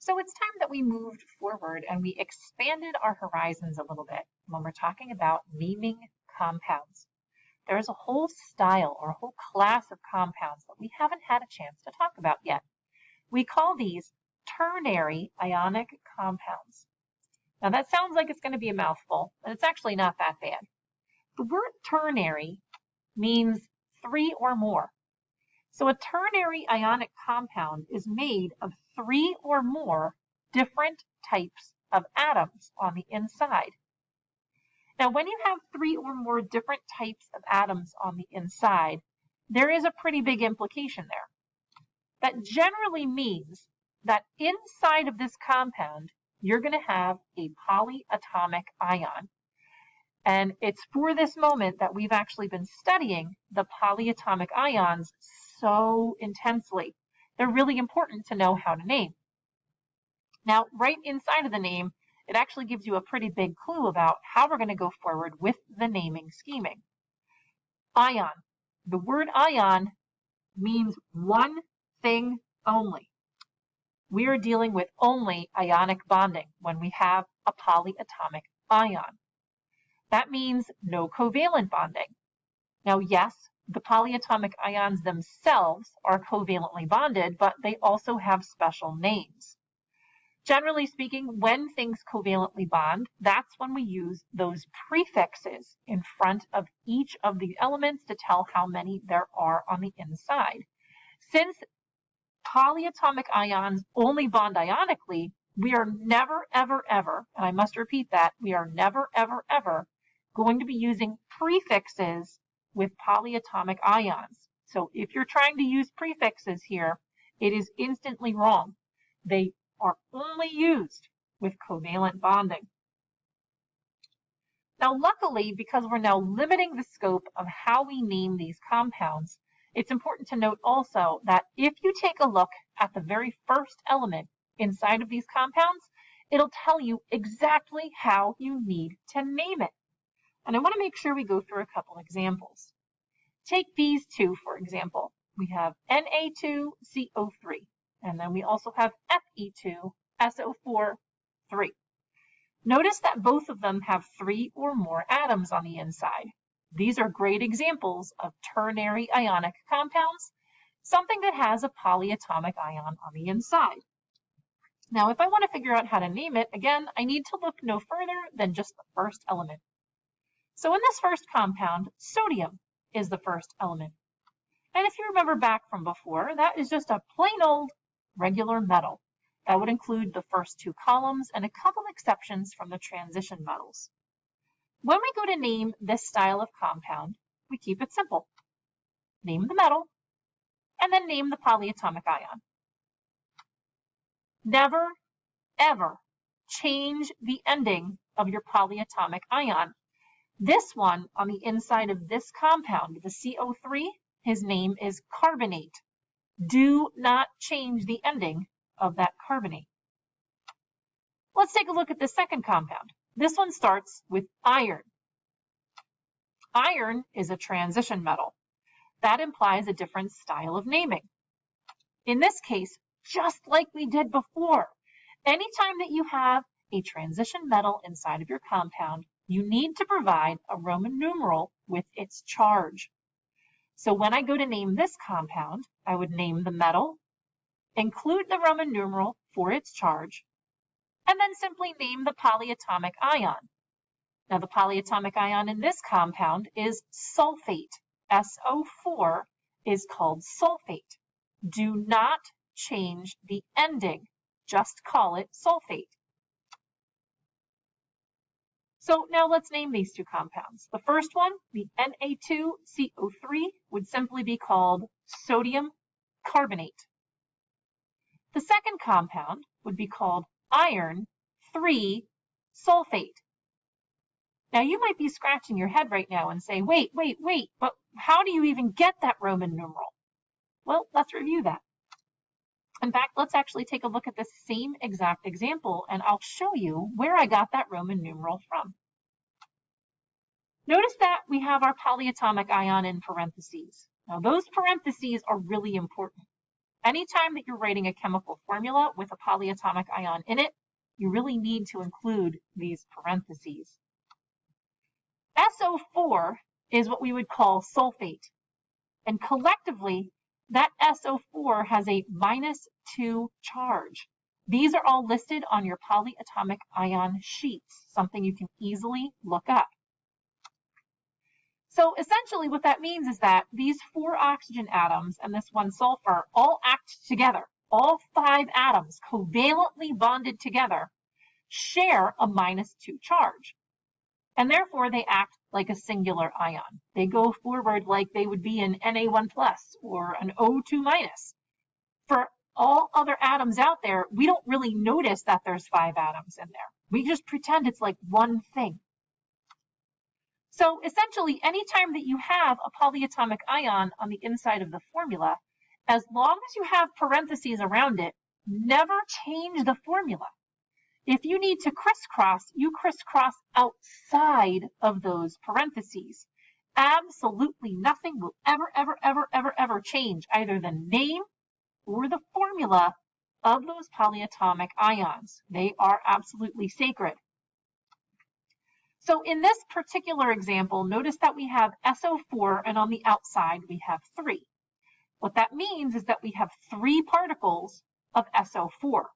So it's time that we moved forward and we expanded our horizons a little bit when we're talking about naming compounds. There's a whole style or a whole class of compounds that we haven't had a chance to talk about yet. We call these ternary ionic compounds. Now that sounds like it's going to be a mouthful, but it's actually not that bad. The word ternary means three or more. So a ternary ionic compound is made of three or more different types of atoms on the inside. Now, when you have three or more different types of atoms on the inside, there is a pretty big implication there. That generally means that inside of this compound, you're going to have a polyatomic ion. And it's for this moment that we've actually been studying the polyatomic ions so intensely. They're really important to know how to name. Now, right inside of the name, it actually gives you a pretty big clue about how we're going to go forward with the naming scheming. Ion. The word ion means one thing only. We are dealing with only ionic bonding when we have a polyatomic ion. That means no covalent bonding. Now, yes, the polyatomic ions themselves are covalently bonded, but they also have special names. Generally speaking, when things covalently bond, that's when we use those prefixes in front of each of the elements to tell how many there are on the inside. Since polyatomic ions only bond ionically, we are never, ever, ever, and I must repeat that, we are never, ever, ever going to be using prefixes with polyatomic ions. So if you're trying to use prefixes here, it is instantly wrong. They are only used with covalent bonding. Now, luckily, because we're now limiting the scope of how we name these compounds, it's important to note also that if you take a look at the very first element inside of these compounds, it'll tell you exactly how you need to name it. And I want to make sure we go through a couple examples. Take these two, for example. We have Na2CO3, and then we also have Fe2SO4, 3. Notice that both of them have three or more atoms on the inside. These are great examples of ternary ionic compounds, something that has a polyatomic ion on the inside. Now, if I want to figure out how to name it, again, I need to look no further than just the first element. So in this first compound, sodium is the first element. And if you remember back from before, that is just a plain old regular metal. That would include the first two columns and a couple exceptions from the transition metals. When we go to name this style of compound, we keep it simple. Name the metal, and then name the polyatomic ion. Never, ever change the ending of your polyatomic ion. This one on the inside of this compound, the CO3, his name is carbonate. Do not change the ending of that carbonate. Let's take a look at the second compound. This one starts with iron. Iron is a transition metal. That implies a different style of naming. In this case, just like we did before, anytime that you have a transition metal inside of your compound, you need to provide a Roman numeral with its charge. So when I go to name this compound, I would name the metal, include the Roman numeral for its charge, and then simply name the polyatomic ion. Now the polyatomic ion in this compound is sulfate. SO4 is called sulfate. Do not change the ending. Just call it sulfate. So now let's name these two compounds. The first one, the Na2CO3, would simply be called sodium carbonate. The second compound would be called iron 3 sulfate. Now you might be scratching your head right now and say, wait, but how do you even get that Roman numeral? Well, let's review that. In fact, let's actually take a look at this same exact example, and I'll show you where I got that Roman numeral from. Notice that we have our polyatomic ion in parentheses. Now, those parentheses are really important. Anytime that you're writing a chemical formula with a polyatomic ion in it, you really need to include these parentheses. SO4 is what we would call sulfate. And collectively, that SO4 has a -2 charge. These are all listed on your polyatomic ion sheets, something you can easily look up. So essentially what that means is that these 4 oxygen atoms and this 1 sulfur all act together. All 5 atoms covalently bonded together share a -2 charge. And therefore they act like a singular ion. They go forward like they would be an Na1+ or an O2-. For all other atoms out there, we don't really notice that there's 5 atoms in there. We just pretend it's like one thing. So essentially, anytime that you have a polyatomic ion on the inside of the formula, as long as you have parentheses around it, never change the formula. If you need to crisscross, you crisscross outside of those parentheses. Absolutely nothing will ever change either the name or the formula of those polyatomic ions. They are absolutely sacred. So in this particular example, notice that we have SO4 and on the outside we have 3. What that means is that we have 3 particles of SO4.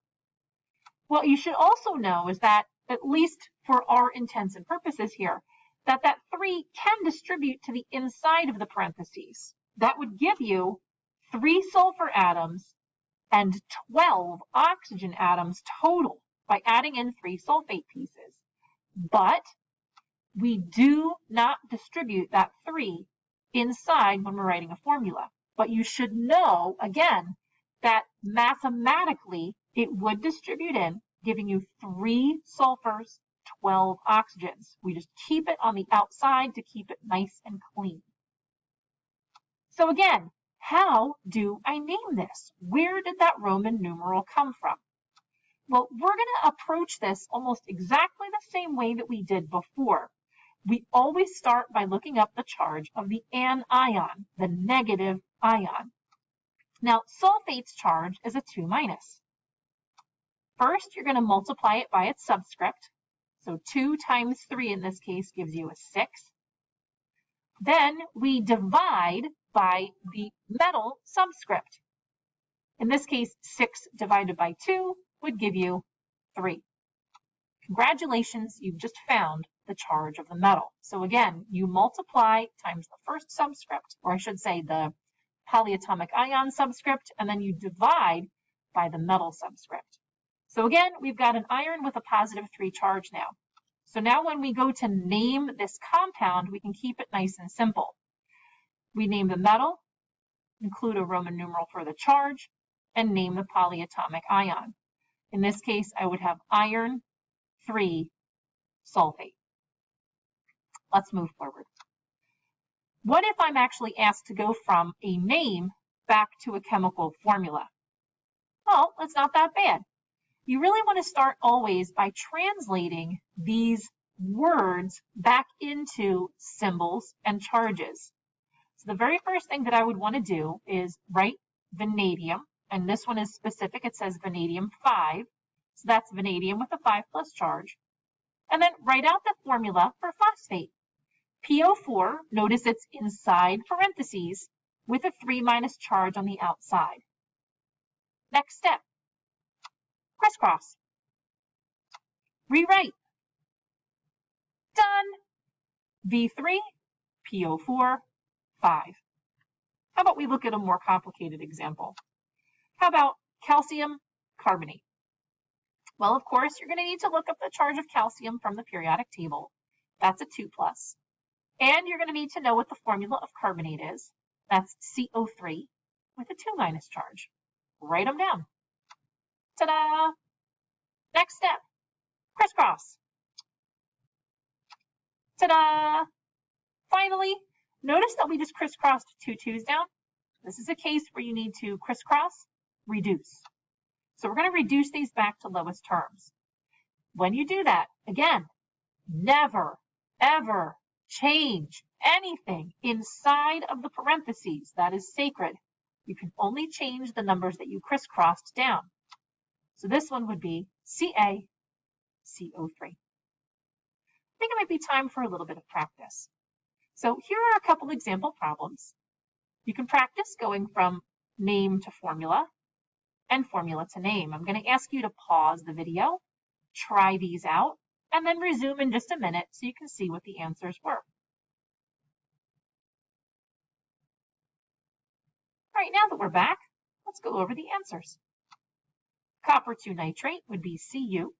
What you should also know is that, at least for our intents and purposes here, that 3 can distribute to the inside of the parentheses. That would give you 3 sulfur atoms and 12 oxygen atoms total by adding in 3 sulfate pieces. But we do not distribute that 3 inside when we're writing a formula. But you should know, again, that mathematically it would distribute in, giving you 3 sulfurs, 12 oxygens. We just keep it on the outside to keep it nice and clean. So again, how do I name this? Where did that Roman numeral come from? Well, we're going to approach this almost exactly the same way that we did before. We always start by looking up the charge of the anion, the negative ion. Now, sulfate's charge is a 2-. First, you're going to multiply it by its subscript. So 2 times 3 in this case gives you a 6. Then we divide by the metal subscript. In this case, 6 divided by 2 would give you 3. Congratulations, you've just found the charge of the metal. So again, you multiply times the first subscript, or I should say the polyatomic ion subscript, and then you divide by the metal subscript. So again, we've got an iron with a +3 charge now. So now when we go to name this compound, we can keep it nice and simple. We name the metal, include a Roman numeral for the charge, and name the polyatomic ion. In this case, I would have iron 3 sulfate. Let's move forward. What if I'm actually asked to go from a name back to a chemical formula? Well, that's not that bad. You really want to start always by translating these words back into symbols and charges. So the very first thing that I would want to do is write vanadium, and this one is specific. It says vanadium 5, so that's vanadium with a 5+ charge. And then write out the formula for phosphate. PO4, notice it's inside parentheses with a 3- charge on the outside. Next step, crisscross. Rewrite. Done. V3, PO4, 5. How about we look at a more complicated example? How about calcium carbonate? Well, of course, you're going to need to look up the charge of calcium from the periodic table. That's a 2+. And you're going to need to know what the formula of carbonate is. That's CO3 with a 2- charge. Write them down. Ta-da! Next step, crisscross. Ta-da! Finally, notice that we just crisscrossed 2 2's down. This is a case where you need to crisscross, reduce. So we're going to reduce these back to lowest terms. When you do that, again, never, ever change anything inside of the parentheses. That is sacred. You can only change the numbers that you crisscrossed down. So this one would be CaCO3. I think it might be time for a little bit of practice. So here are a couple example problems. You can practice going from name to formula and formula to name. I'm going to ask you to pause the video, try these out, and then resume in just a minute so you can see what the answers were. All right, now that we're back, let's go over the answers. Copper 2 nitrate would be Cu,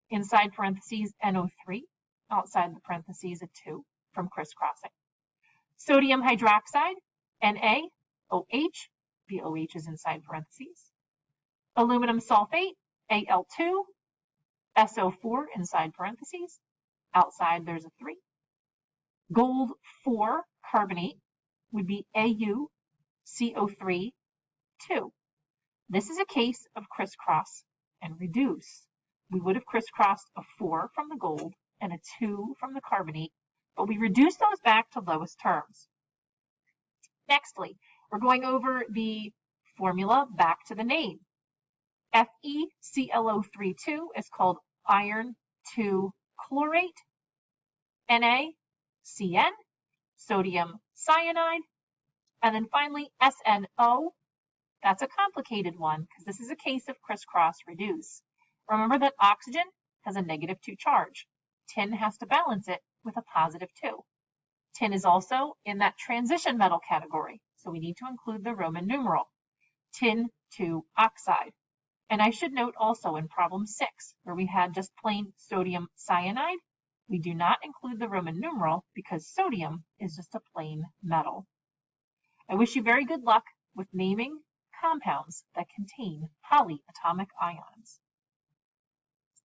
inside parentheses NO3, outside the parentheses a 2 from crisscrossing. Sodium hydroxide, NaOH, the OH is inside parentheses. Aluminum sulfate, Al2, SO4 inside parentheses, outside there's a 3. Gold 4 carbonate would be AuCO3, 2. This is a case of crisscross and reduce. We would have crisscrossed a 4 from the gold and a 2 from the carbonate, but we reduce those back to lowest terms. Nextly, we're going over the formula back to the name. FeClO3,2 is called iron 2 chlorate. NaCN, sodium cyanide. And then finally, SNO. That's a complicated one because this is a case of crisscross reduce. Remember that oxygen has a -2 charge. Tin has to balance it with a +2. Tin is also in that transition metal category, so we need to include the Roman numeral, tin 2 oxide. And I should note also in problem 6, where we had just plain sodium cyanide, we do not include the Roman numeral because sodium is just a plain metal. I wish you very good luck with naming compounds that contain polyatomic ions.